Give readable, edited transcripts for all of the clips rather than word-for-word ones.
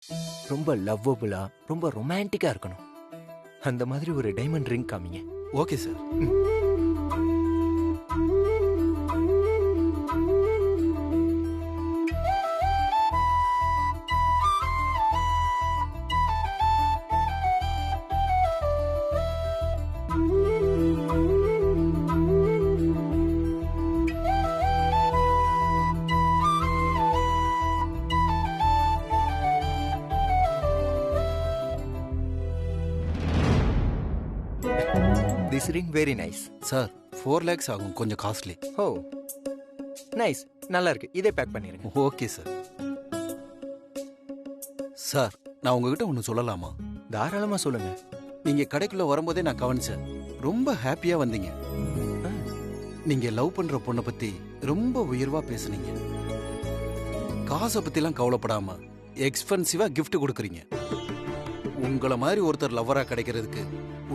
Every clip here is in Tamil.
ரொம்ப லவ்வபுளா, ரொம்ப ரொமான்டிக்கா இருக்கணும். அந்த மாதிரி ஒரு டைமண்ட் ரிங் காமிங்க. Okay sir. This ring very nice. Sir 4 lakhs ஆகும், கொஞ்சம் காஸ்ட்லி. ஓ நைஸ், நல்லா இருக்கு. இதே பேக் பண்ணிருங்க. Okay sir. சார் நான் உங்ககிட்ட ஒன்று சொல்லலாமா? தாராளமா சொல்லுங்க. நீங்க கடைக்குள்ள வரும்போதே நான் கவனிச்சேன், ரொம்ப ஹாப்பியா வந்தீங்க. நீங்க லவ் பண்ற பொண்ணை பத்தி ரொம்ப உயர்வா பேசுனீங்க. காசை பத்திலாம் கவலைப்படாம எக்ஸ்பென்சிவா கிஃப்ட் கொடுக்குறீங்க. உங்களை மாதிரி ஒருத்தர் லவ்வரா கிடைக்கிறதுக்கு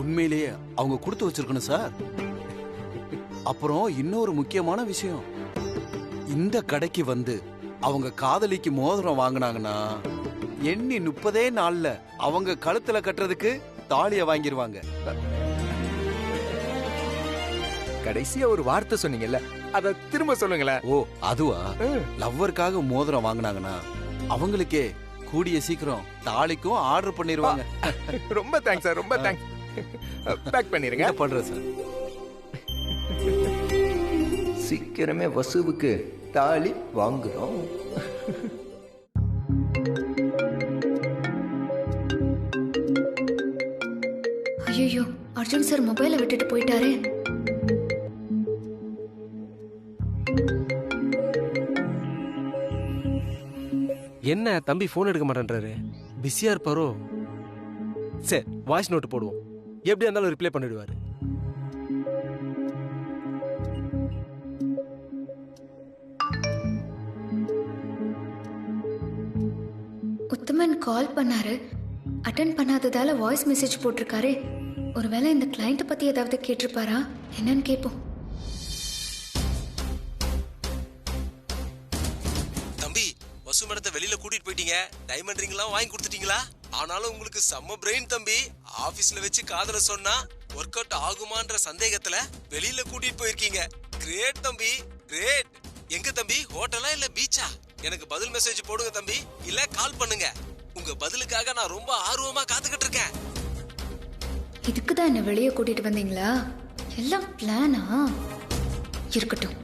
உண்மையிலேயே அவங்க கொடுத்து வச்சிருக்கணும் சார். அப்புறம் இன்னொரு முக்கியமான விஷயம், இந்த கடைக்கு வந்து அவங்க காதலிக்கு மோதிரம் வாங்கினாங்கன்னா எண்ணி 30 நாள்ல அவங்க கழுத்துல கட்டுறதுக்கு தாலிய வாங்கிடுவாங்க. கடைசியா ஒரு வார்த்தை சொன்னீங்கல்ல, அத திரும்ப சொல்லுங்களேன். ஓ அதுவா? லவ்வருக்காக மோதிரம் வாங்கினாங்கன்னா அவங்களுக்கே கூடிய சீக்கிரம் தாலிக்கும் ஆர்டர் பண்ணிடுவாங்க. ரொம்ப தேங்க்ஸ் சார், ரொம்ப தேங்க்ஸ். பேக் பண்ணிருங்க. பண்றேன் சார். சீக்கிரமே வசுவுக்கு தாலி வாங்குறோம். ஐயோ, அர்ஜுன் சார் மொபைலை விட்டுட்டு போயிட்டாரே. என்ன தம்பி போன் எடுக்க மாட்டேன்றாரு? பிஸியா இருப்பாரோ? சரி, வாய்ஸ் நோட்டு போடுவோம். எப்படியா இருந்தாலும் ரிப்ளை பண்ணிடுவாரு. உத்தமன் கால் பண்ணாரு, அட்டென்ட் பண்ணாததால வாய்ஸ் மெசேஜ் போட்டிருக்காரு. ஒருவேளை இந்த கிளையண்ட் பத்தி ஏதாவது கேட்டிருப்பாரா? என்னன்னு கேட்போம். தம்பி, வசு மேடத்தை வெளியில கூட்டிட்டு போயிட்டீங்க, டைமண்ட் ரிங் எல்லாம் வாங்கி கொடுத்துட்டீங்களா? ஆனாலும் உங்களுக்கு செம்ம பிரெயின் தம்பி. ஆபீஸ்ல வச்சு காதல சொன்னா ஒர்க் அவுட் ஆகுமான்ற சந்தேகத்துல வெளியில கூட்டிட்டு போயிருக்கீங்க. கிரேட் தம்பி, கிரேட். எங்க தம்பி, ஹோட்டலா இல்ல பீச்சா? எனக்கு பதில் மெசேஜ் போடுங்க தம்பி, இல்ல கால் பண்ணுங்க. உங்க பதிலுக்காக நான் ரொம்ப ஆர்வமா காத்துக்கிட்டு இருக்கேன். இதுக்குதான் என்ன வெளியே கூட்டிட்டு வந்தீங்களா? எல்லாம் பிளானா? இருக்கட்டும்.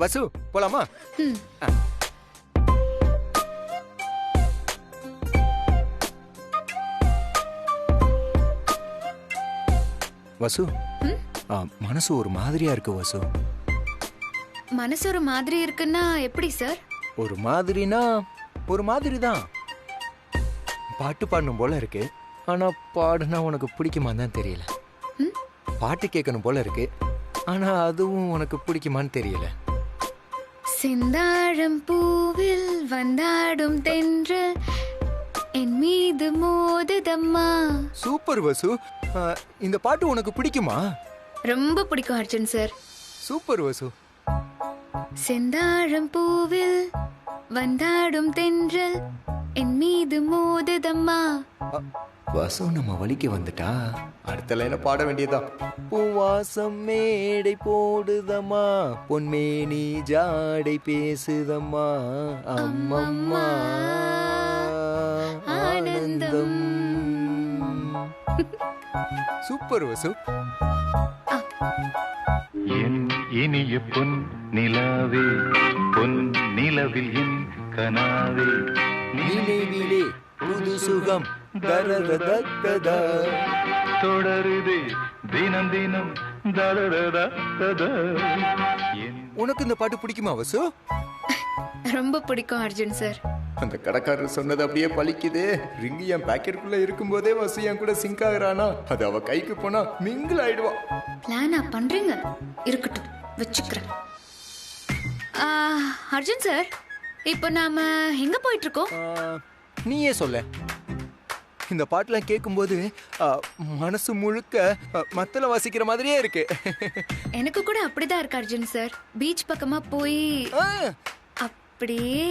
வசு போலாமா? வசு, மனசு ஒரு மாதிரியா இருக்கு வசு. மனசு ஒரு மாதிரி இருக்குன்னா எப்படி சார்? ஒரு மாதிரினா ஒரு மாதிரி தான். பாட்டு பாடணும் போல இருக்கு, ஆனா பாடுனா உனக்கு பிடிக்குமான்னு தான் தெரியல. பாட்டு கேட்கணும் போல இருக்கு, ஆனா அதுவும் உனக்கு பிடிக்குமான்னு தெரியல. செந்தாழம் பூவில் வந்தாடும் தென்றல் என் மீது மோதுதம்மா. சூப்பர் வசு, இந்த பாட்டு உனக்கு பிடிக்குமா? ரொம்ப பிடிக்கும் அர்ஜுன் சார். சூப்பர் வசு. செந்தாழம் பூவில் வந்தாடும் தென்றல் என் மீது மோதுதம்மா. வசு நம்ம வழிக்கு வந்துட்டா அடுத்த லைனை பாட வேண்டியதான். பூவாசம் மேடை போடுதம்மா, பொன்மேனி ஜாடை பேசுதம்மா, அம்மம்மா ஆனந்தம். சூப்பர் வசு. என் இனிய பொன் நிலாவே, பொன் நிலவில் என் கனாவே, நினைவிலே புது சுகம் தரததததா தொடருதே தினம் தினம் தரததததா. உனக்கு இந்த பாட்டு பிடிக்குமா வசு? ரொம்ப பிடிக்கும் அர்ஜுன் சார். அந்த கடைக்காரர் சொன்னது அப்படியே பலிக்குது. ரிங்கு என் பாக்கெட்டுக்குள்ள இருக்கும் போதே வசு என் கூட சிங்க் ஆகுறானா, அது அவ கைக்கு போனா மிங்கிள் ஆயிடுவா. பிளானா பண்றீங்க? இருக்கட்டும், வச்சுக்கிறேன். அர்ஜுன் சார், இப்போ நாம எங்க போயிட்டு இருக்கோம்? நீயே சொல்ல. இந்த பாட்டுலாம் கேட்கும்போது மனசு முழுக்க மத்தளம் வாசிக்கிற மாதிரியே இருக்கு. எனக்கு கூட அப்படிதான் இருக்கு அர்ஜுன் சார். பீச் பக்கமா போய் ஆ, அப்படியே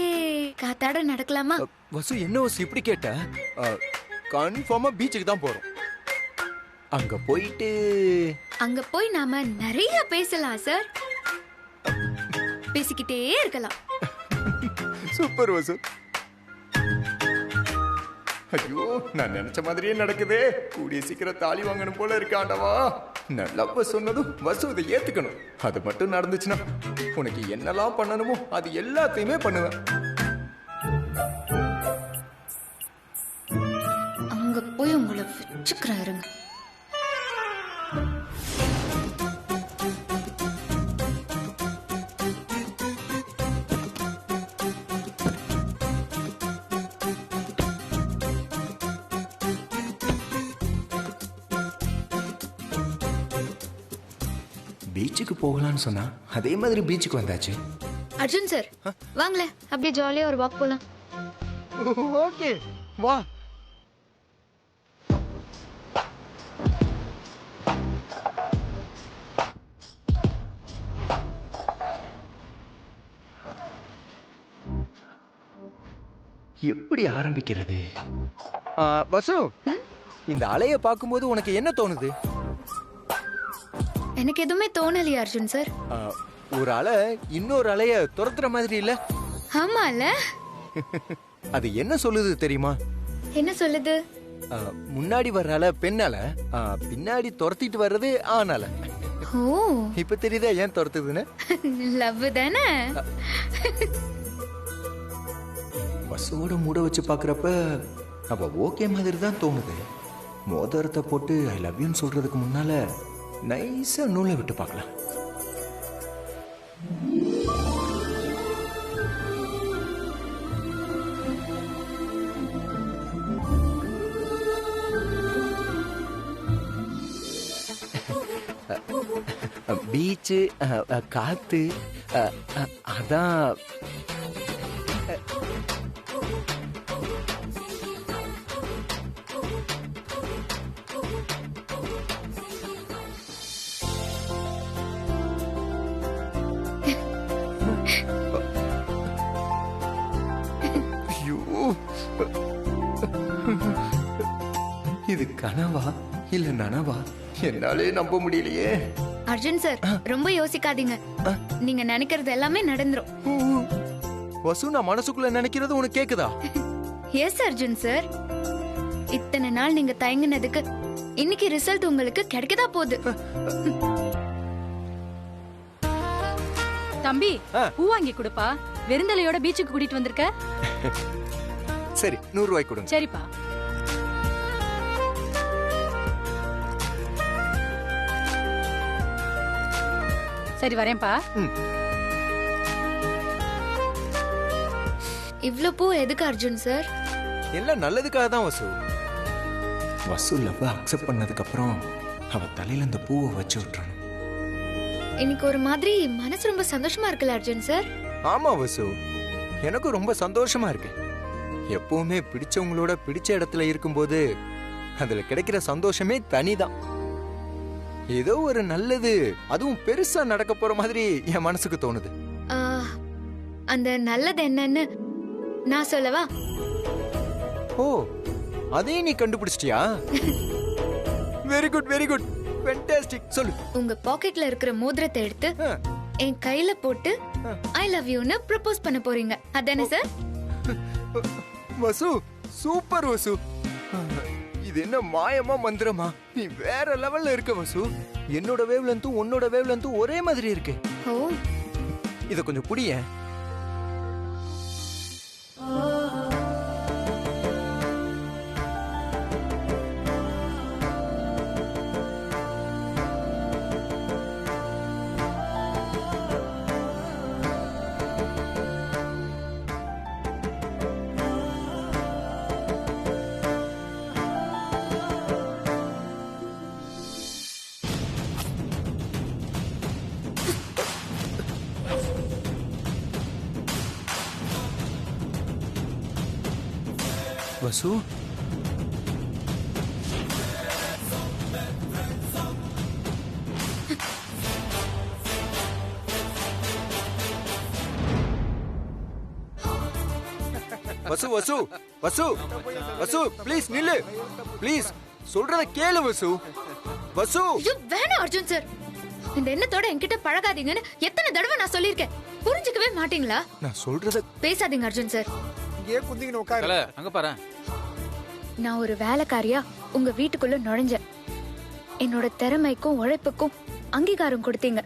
காத்தாட நடக்கலாமா? வசு என்ன வசு இப்படி கேட்ட? கன்ஃபார்மா பீச்சுக்கு தான் போறோம். அங்க போயிட்டு அங்க போய் நாம நிறைய பேசலாம் சார். பேசிக்கிட்டே இருக்கலாம். சூப்பர் வசு. ஐயோ, நான் நினைச்ச மாதிரியே நடக்குதே. கூடிய சீக்கிரம் தாலி வாங்கணும் போல இருக்கு ஆண்டவா. நல்லப்ப சொன்னதும் வசு இதை ஏத்துக்கணும். அது மட்டும் நடந்துச்சுன்னா உனக்கு என்னெல்லாம் பண்ணணுமோ அது எல்லாத்தையுமே பண்ணுவேன். அங்க போய் உங்களை வச்சுக்கிறேன் இருங்க. பீச்சுக்கு போகலான்னு சொன்னா அதே மாதிரி பீச்சுக்கு வந்தாச்சு. அர்ஜுன் சார் வாங்களேன், அப்படியே ஜாலியா ஒரு வாக் போலாம். ஓகே வா. எப்படி ஆரம்பிக்கிறது? வசு, இந்த அலைய பார்க்கும்போது உனக்கு என்ன தோணுது? எனக்கு எதுவுமே தோணலையா அர்ஜுன் சார்? ஒரு அலை இன்னொரு அலைய துரத்துற மாதிரி இல்ல? ஆமால. அது என்ன சொல்லுது தெரியுமா? என்ன சொல்லுது? முன்னாடி வர்ற அலை பெண் அலை, பின்னாடி துரத்திட்டு வர்றது ஆண் அலை. ஓ, இப்ப தெரியுதா ஏன் துரத்துதுன்னு? லவ் தானே? பஸ்ஸோட மூட வச்சு பாக்குறப்ப அவ ஓகே மாதிரி தான் தோணுது. மோதிரத்தை போட்டு ஐ லவ் யூன்னு சொல்றதுக்கு முன்னால நைஸா நூலை விட்டு பார்க்கலாம். பீச்சு, காத்து, அதான். இது கனவா இல்ல நனவா என்னாலே நம்ப முடியலையே. அர்ஜுன் சார் ரொம்ப யோசிக்காதீங்க. நீங்க நினைக்கிறது எல்லாமே நடந்துரும். வசு, நான் மனசுக்குள்ள நினைக்கிறது உனக்கு கேக்குதா? Yes Arjun sir. இத்தனை நாள் நீங்க தயங்கினதுக்கு இன்னைக்கு ரிசல்ட் உங்களுக்கு கிடைக்கதா போகுது. தம்பி, பூ வாங்கி கொடுப்பா. வெறுந்தலையோட பீச்சுக்கு கூட்டிட்டு வந்திருக்க. சரி, 100 ரூபாய் கொடுங்க. சரிப்பா. சரி, வரேன்ப்பா. இவ்ளோ பூ எதுக்கு அர்ஜுன் சார்? எல்லாம் நல்லதுக்காக தான் வசு. வசு லவ் அக்செப்ட் பண்ணதுக்கு அப்புறம் அவ தலையில இந்த பூவை வச்சு விட்டுறணும். இன்னைக்கு ஒரு மாதிரி மனசு ரொம்ப சந்தோஷமா இருக்குல்ல அர்ஜுன் சார்? ஆமா வசு, எனக்கும் ரொம்ப சந்தோஷமா இருக்கு. எப்பவுமே பிடிச்சவங்களோட பிடிச்ச இடத்துல இருக்கும்போது அதுல கிடைக்கிற சந்தோஷமே தனிதான். ஏதோ ஒரு நல்லது, அதுவும் பெருசா நடக்க போற மாதிரி என் மனசுக்கு தோணுது. அந்த நல்லது என்னன்னு நான் சொல்லவா? ஓ, அதே நீ கண்டுபிடிச்சிட்டியா? Very good, very good, fantastic. சொல்லு. உங்க பாக்கெட்ல இருக்கிற மோதிரத்தை எடுத்து என் கையில போட்டு ஐ லவ் யூன்னு ப்ரப்போஸ் பண்ண போறீங்க, அதானே சார்? வசு, சூப்பர் வசு. இது என்ன மாயமா மந்திரமா? நீ வேற லெவல்ல இருக்க வசு. என்னோட வேவ் லென்த்தும் உன்னோட வேவ் லென்த்தும் ஒரே மாதிரி இருக்கு. ஓ, இத கொஞ்சம் புடிய. வசு, வசு வசு வசு வசு ப்ளீஸ் நில்லு ப்ளீஸ் சொல்றத கேளு வசு வசு. ஐயோ வேணாம் அர்ஜுன் சார், இந்த எண்ணத்தோட என்கிட்ட பழகாதீங்கன்னு எத்தனை தடவை நான் சொல்லியிருக்கேன். புரிஞ்சுக்கவே மாட்டீங்களா? நான் சொல்றத பேசாதீங்க அர்ஜுன் சார். இங்கே குந்திங்கன்னு உட்காரு. அங்க பாரு. நான் ஒரு வேலைக்காரியா உங்க வீட்டுக்குள்ள நுழைஞ்சேன். என்னோட திறமைக்கும் உழைப்புக்கும் அங்கீகாரம் கொடுத்தீங்க.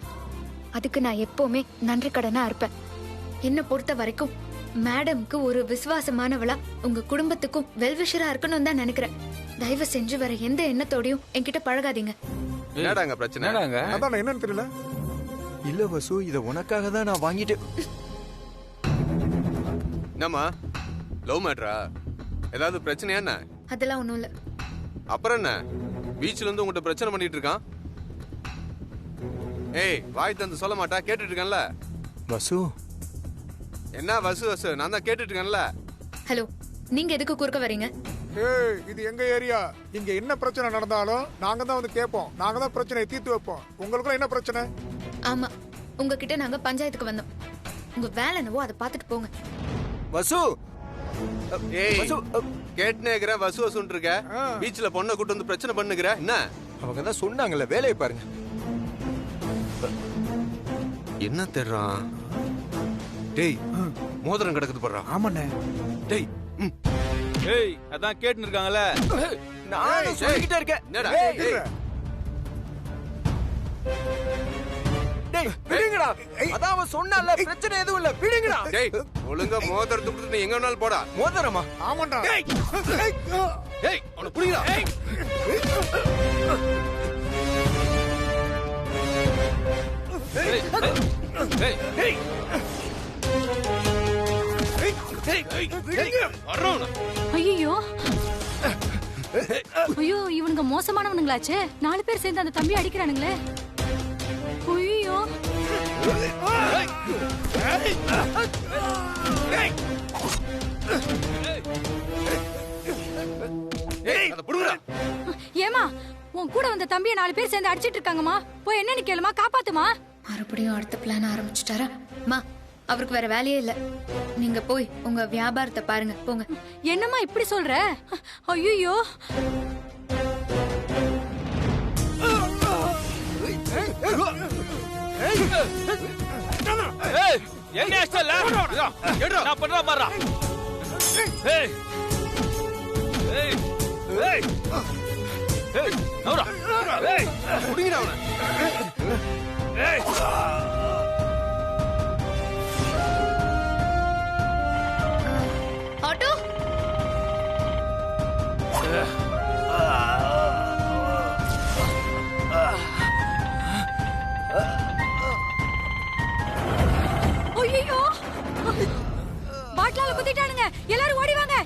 அதுக்கு நான் எப்பவுமே நன்றி கடனா இருப்பேன். என்ன பொறுத்த வரைக்கும் மேடம்க்கு ஒரு விசுவாசமானவளா உங்க குடும்பத்துக்கும் வெல்விஷரா இருக்கணும் தான் நினைக்கிறேன். தயவு செஞ்சு வர எந்த எண்ணத்தோடையும் என்கிட்ட பழகாதீங்க. என்னடாங்க பிரச்சனை? அதான் என்னன்னு தெரியல. இல்ல வசு, இத உனக்காக தான் நான் வாங்கிட்டு. என்னம்மா லவ் மேட்ரா? ஏதாவது பிரச்சனையா என்ன? அதெல்லாம் ஒண்ணும் இல்ல. அப்புறம் என்ன பீச்ல இருந்து உங்ககிட்ட பிரச்சனை பண்ணிட்டு இருக்கான்? ஏய் வாய் தந்து சொல்ல மாட்டா, கேட்டுட்டு இருக்கேன்ல. வசு என்ன வசு வசு, நான் தான் கேட்டுட்டு இருக்கேன்ல. ஹலோ, நீங்க எதுக்கு குறுக்க வரீங்க? ஏய் இது எங்க ஏரியா. இங்க என்ன பிரச்சனை நடந்தாலும் நாங்க தான் வந்து கேட்போம். நாங்க தான் பிரச்சனையை தீர்த்து வைப்போம். உங்களுக்கு என்ன பிரச்சனை? ஆமா, உங்ககிட்ட நாங்க பஞ்சாயத்துக்கு வந்தோம். உங்க வேலை என்னவோ அதை பார்த்துட்டு போங்க. வசு ஏய் வசு கேட்டுனே இருக்கிற வசு வசுன்னு இருக்க. பீச்ல பொண்ணை கூட்டு வந்து பிரச்சனை பண்ணுகிற என்ன? அவங்க தான் சொன்னாங்கல்ல, வேலையை பாருங்க. என்ன தேடுறான்? டேய் மோதிரம் கிடக்குது போடுறான். ஆமாண்ணே. டேய் ஏய் அதான் கேட்டுன்னு இருக்காங்கல்ல. நான் சொல்லிக்கிட்டே இருக்கேன். என்னடா? ஏய், டேய் விடுங்கடா. அதான் அவன் சொன்னான்ல, பிரச்சனை எதுவும் இல்ல, விடுங்கடா. டேய் ஒழுங்கா மோதிரத்தை கொடுத்து நீ எங்க வேணாலும் போடா. மோதிரமா? ஆமாண்டா. ஏய் அவனை புடிங்கடா. ஐயோ ஐயோ, இவனுங்க மோசமானவனுங்களாச்சே. 4 பேர் சேர்ந்து அந்த தம்பி அடிக்கிறானுங்களே. ஐயோ ஏமா, உன் கூட வந்த தம்பியை 4 பேர் சேர்ந்து அடிச்சிட்டு இருக்காங்கம்மா. போய் என்னன்னு கேளுமா, காப்பாத்துமா. மறுபடியும் அடுத்த பிளான் ஆரம்பிச்சுட்டாரா? மா, அவருக்கு வேற வேலையே இல்ல. நீங்க போய் உங்க வியாபாரத்தை பாருங்க, போங்க. என்னம்மா இப்படி சொல்ற? ஐயோ புடிங்கடா அவனை. ஆட்டோ, ஐயோ, பாட்டிலால குத்திட்டானுங்க. எல்லாரும் ஓடி வாங்க.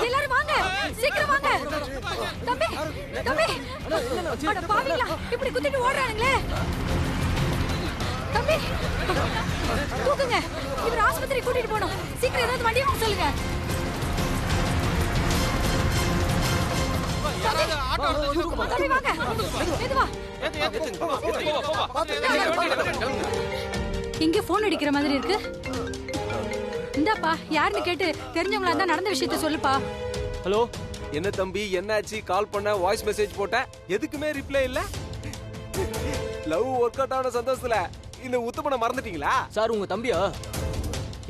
எல்லாரும் வாங்க, சீக்கிரம் வாங்க. தம்பி தம்பி, அட பாவிங்களா, இப்படி குத்திட்டு ஓடுறானுங்களே. தம்பி தூக்குங்க, இவர் ஆஸ்பத்திரி கூட்டிட்டு போகணும். சீக்கிரம் ஏதாவது வண்டி வாங்க சொல்லுங்க. தம்பி வாங்க, மெதுவா. இங்க போன் அடிக்கிற மாதிரி இருக்கு. இந்தாப்பா, யாருன்னு கேட்டு தெரிஞ்சவங்களா இருந்தா நடந்த விஷயத்த சொல்லுப்பா. ஹலோ, என்ன தம்பி, என்னாச்சு? கால் பண்ண, வாய்ஸ் மெசேஜ் போட்டேன், எதுக்குமே ரிப்ளை இல்ல. லவ் ஒர்க் அவுட் ஆன சந்தோஷத்துல இந்த உத்தமனை மறந்துட்டீங்களா? சார், உங்க தம்பியா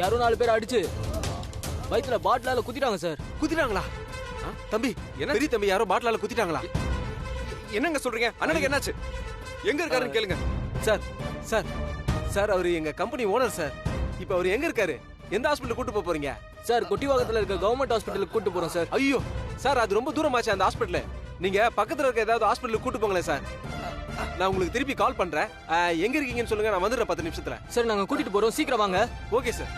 யாரோ 4 பேர் அடிச்சு வயித்துல பாட்டிலால குத்திட்டாங்க சார். குத்திட்டாங்களா? தம்பி, என்ன பெரிய தம்பி யாரோ பாட்டிலால குத்திட்டாங்களா? என்னங்க சொல்றீங்க? அண்ணனுக்கு என்னாச்சு? எங்க இருக்காருன்னு கேளுங்க. சார் சார் சார், அவரு எங்க கம்பெனி ஓனர் சார். இப்ப அவர் எங்க இருக்காரு? எந்த ஹாஸ்பிடல் கூட்டு போக போறீங்க? சார், கொட்டிவாகத்துல இருக்க கவர்மெண்ட் ஹாஸ்பிட்டலுக்கு கூட்டு போறோம் சார். ஐயோ சார், அது ரொம்ப தூரமாச்சு அந்த ஹாஸ்பிடல். நீங்க பக்கத்துல இருக்க ஏதாவது ஹாஸ்பிடலுக்கு கூட்டு போங்களேன் சார். நான் உங்களுக்கு திருப்பி கால் பண்றேன். எங்க இருக்கீங்கன்னு சொல்லுங்க, நான் வந்துடுறேன் 10 நிமிஷத்துல. சார், நாங்க கூட்டிட்டு போறோம், சீக்கிரம் வாங்க. Okay sir.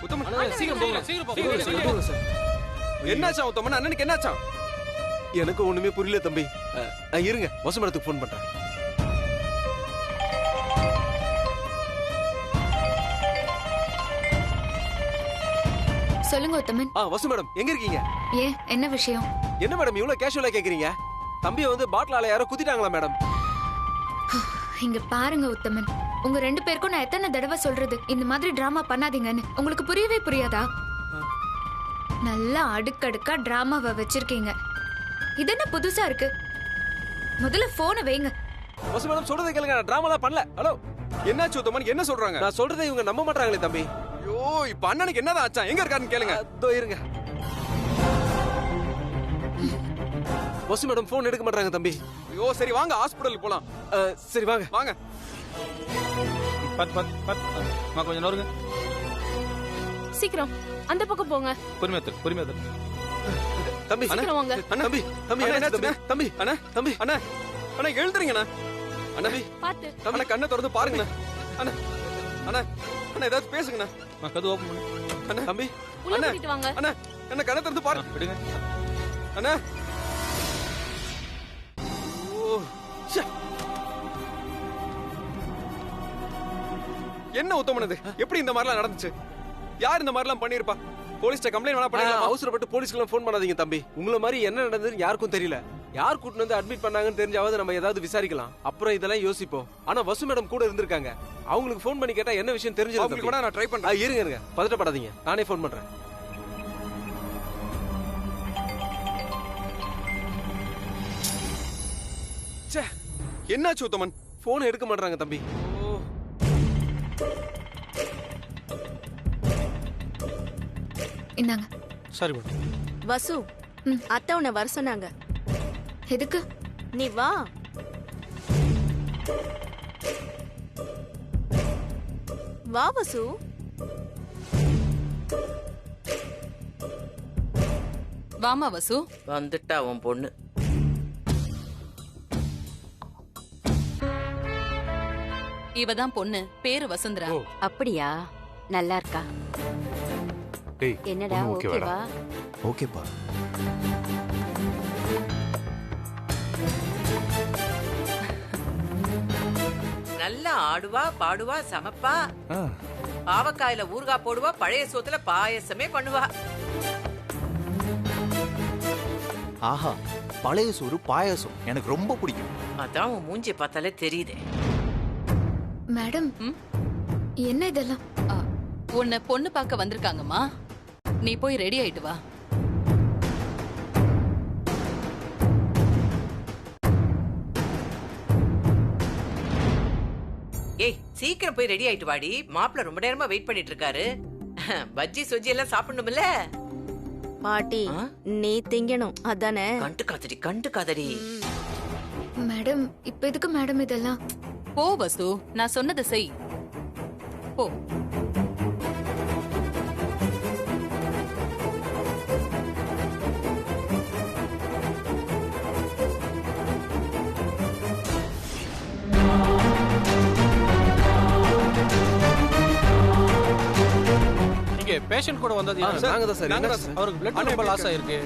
உத்தமன் சீக்கிரம் போங்க, சீக்கிரம் போங்க சார். என்னாச்சா உத்தமன்? அண்ணனுக்கு என்னாச்சா? எனக்கு ஒண்ணுமே புரியல தம்பி. இருங்க, வசுமரத்துக்கு போன் பண்றேன். சொல்லுங்க உத்தமன். வசு மேடம், எங்க இருக்கீங்க? ஏன், என்ன விஷயம்? என்ன மேடம் இவ்வளவு கேஷுவலா கேக்குறீங்க? தம்பியை வந்து பாட்டிலால யாரோ குத்திட்டாங்களா மேடம்? இங்க பாருங்க உத்தமன், உங்க 2 பேருக்கும் நான் எத்தனை தடவை சொல்றது இந்த மாதிரி டிராமா பண்ணாதீங்கன்னு? உங்களுக்கு புரியவே புரியாதா? நல்லா அடுக்கடுக்கா டிராமாவை வச்சிருக்கீங்க. இது என்ன புதுசா இருக்கு? முதல்ல போனை வைங்க. வசு மேடம் சொல்றதை கேளுங்க, நான் டிராமாலாம் பண்ணல. ஹலோ, என்னாச்சு உத்தமன், என்ன சொல்றாங்க? நான் சொல்றதை இவங்க நம்ப மாட்டாங்களே தம்பி. ஐயோ, இப்ப அண்ணனுக்கு என்னதான் ஆச்சா? எங்க இருக்காருன்னு கேளுங்க. அதோ இருங்க. வசு மேடம் போன் எடுக்க மாட்டாங்க தம்பி. ஐயோ சரி வாங்க ஹாஸ்பிடலுக்கு போலாம். சரி வாங்க வாங்க. கொஞ்சம் நோருங்க. சீக்கிரம் அந்த பக்கம் போங்க. பொறுமையா தம்பி. சீக்கிரம் வாங்க. அண்ணா தம்பி, தம்பி என்னாச்சு தம்பி? தம்பி அண்ணா தம்பி அண்ணா அண்ணா எழுதுறீங்கண்ணா. அண்ணா பாத்து. அண்ணா கண்ணை திறந்து பாருங்கண்ணா. அண்ணா அண்ணா அண்ணா ஏதாவது பேசுங்கண்ணா. கது ஓபன் பண்ணு. அண்ணா தம்பி உள்ள அண்ணா. கூட்டிட்டு வாங்க. அண்ணா அண்ணா கண்ணை திறந்து பாருங்க. விடுங்க. அண்ணா. ஓ ச்சே. என்ன உத்தமன் இது? எப்படி இந்த மாதிரிலாம் நடந்துச்சு? யார் இந்த மாதிரிலாம் பண்ணிருப்பா? போலீஸ்ட்ட கம்ப்ளைண்ட் வேணா பண்ணிடலாமா? அவசரப்பட்டு போலீஸ்க்குலாம் ஃபோன் பண்ணாதீங்க தம்பி. உங்களை மாதிரி என்ன நடந்ததுன்னு யாருக்கும் தெரியல. யார் கூட்டிட்டு வந்து அட்மிட் பண்ணாங்கன்னு தெரிஞ்சாவது நம்ம ஏதாவது விசாரிக்கலாம். அப்புறம் இதெல்லாம் யோசிப்போம். ஆனா வசு மேடம் கூட இருந்திருக்காங்க. அவங்களுக்கு ஃபோன் பண்ணி கேட்டா என்ன விஷயம் தெரிஞ்சிடும். அவங்களுக்கு கூட நான் ட்ரை பண்றேன். இருங்க பதட்டப்படாதீங்க, நானே ஃபோன் பண்றேன். ச்சே, என்னாச்சு உத்தமன்? ஃபோன் எடுக்க மாட்டாங்க தம்பி. இந்தாங்க. சரி மேடம். வசு, அத்தை உன்னை வர சொன்னாங்க. எதுக்கு? நீ வா. வா வசு. வாமா வசு. வந்துட்டா உன் பொண்ணு. இவதான் பொண்ணு, பேரு வசுந்தரா. அப்படியா? நல்லா இருக்கா? என்னடா ஓகேவா? ஓகேப்பா. நல்லா ஆடுவா, பாடுவா, சமைப்பா. பாவக்காயில ஊறுகாய் போடுவா, பழைய சோத்துல பாயசமே பண்ணுவா. ஆஹா, பழைய சோறு பாயாசம் எனக்கு ரொம்ப பிடிக்கும். அதான் உன் மூஞ்சி பார்த்தாலே தெரியுதே. மேடம், என்ன இதெல்லாம்? உன்னை பொண்ணு பார்க்க வந்திருக்காங்கம்மா. நீ போய் ரெடி ஆயிட்டு வா. ஏய், சீக்கிரம் போய் ரெடி ஆயிட்டு வாடி. மாப்பிள்ள ரொம்ப நேரமா வெயிட் பண்ணிட்டு இருக்காரு. பஜ்ஜி சொஜ்ஜி எல்லாம் சாப்பிடணும்ல. பாட்டி, நீ திங்கணும் அதானே? கண்டு காதடி. மேடம், இப்ப எதுக்கு மேடம் இதெல்லாம்? போ வசு, நான் சொன்னதை செய். போ. பேஷண்ட் கூட வந்தது நாங்க தான் சார். அவருக்கு பிளட் ரொம்ப லாஸ் ஆயிருக்கு.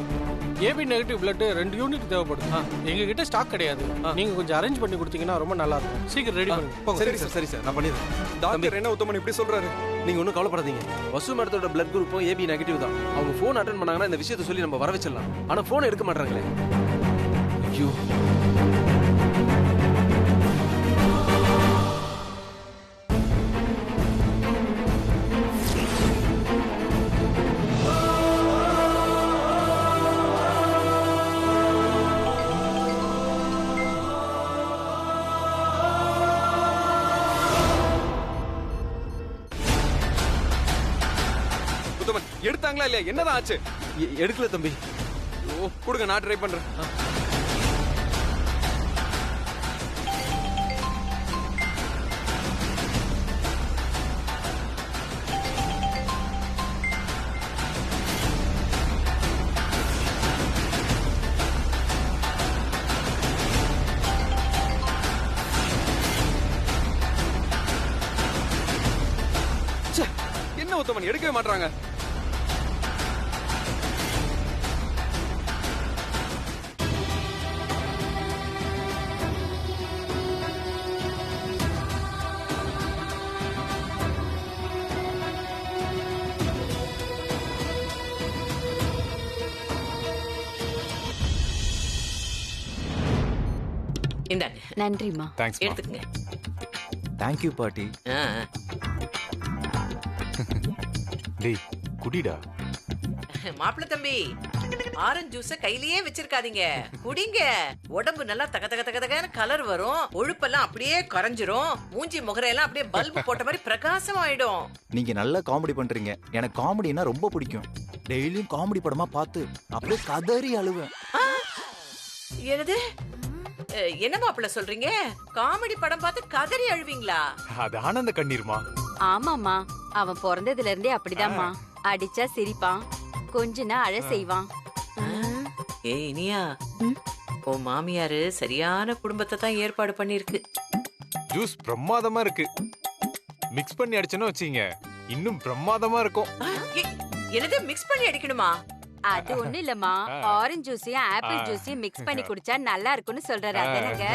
ஏபி நெகட்டிவ் பிளட் 2 யூனிட் தேவைப்படுது. எங்க கிட்ட ஸ்டாக் கிடையாது. நீங்க கொஞ்சம் அரேஞ்ச் பண்ணி கொடுத்தீங்கன்னா ரொம்ப நல்லா இருக்கும். சீக்கிரம் ரெடி பண்ணுங்க. சரி சார், நான் பண்ணிடுறேன். டாக்டர் என்ன உத்தமன் இப்படி சொல்றாரு? நீங்க ஒன்றும் கவலைப்படாதீங்க. வசு மேடத்தோட பிளட் குரூப்பும் ஏபி நெகட்டிவ் தான். அவங்க ஃபோன் அட்டென்ட் பண்ணாங்கன்னா இந்த விஷயத்தை சொல்லி நம்ம வர வச்சிடலாம். ஆனா ஃபோன் எடுக்க மாட்டாங்களே. ஐயோ, எடுத்தாங்களா இல்லையா? என்னதான் ஆச்சு? எடுக்கல தம்பி. ஓ, கொடுங்க, நான் ட்ரை பண்றேன். என்ன உத்தமன் எடுக்கவே மாட்டாங்க? இந்தாங்க. நன்றிமா. எடுத்துக்கங்க. தேங்க்யூ பாட்டி. டேய் குடிடா. மாப்பிள்ள தம்பி, ஆரஞ்சு ஜூஸ கையிலேயே வச்சிருக்காதீங்க, குடிங்க. உடம்பு நல்லா தக தக தக தகன்னு கலர் வரும், கொழுப்பெல்லாம் அப்படியே கரைஞ்சிரும், மூஞ்சி முகரையெல்லாம் அப்படியே பல்பு போட்ட மாதிரி பிரகாசம் ஆயிடும். நீங்க நல்லா காமெடி பண்றீங்க. எனக்கு காமெடினா ரொம்ப பிடிக்கும். டெய்லியும் காமெடி படமா பார்த்து அப்படியே கதறி அழுவேன். என்னது? என்ன மாப்பிள்ள சொல்றீங்க? காமெடி படம் பார்த்து கதறி அழுவீங்களா? அது ஆனந்த கண்ணீர்மா. ஆமாமா, அவன் பிறந்ததுல இருந்தே அப்படிதாம்மா. அடிச்சா சிரிப்பான், கொஞ்சனா அழ செய்வான். ஏய் இனியா, உன் மாமியாரு சரியான குடும்பத்தை தான் ஏற்பாடு பண்ணிருக்கு. ஜூஸ் பிரமாதமா இருக்கு. மிக்ஸ் பண்ணி அடிச்சேன்னு வச்சீங்க, இன்னும் பிரமாதமா இருக்கும். என்னது மிக்ஸ் பண்ணி அடிக்கணுமா? அது ஒண்ணு இல்லம்மா, ஆரஞ்சு ஜூஸையும் ஆப்பிள் ஜூஸையும் மிக்ஸ் பண்ணி குடிச்சா நல்லா இருக்கும்னு சொல்றாரு. அதனங்க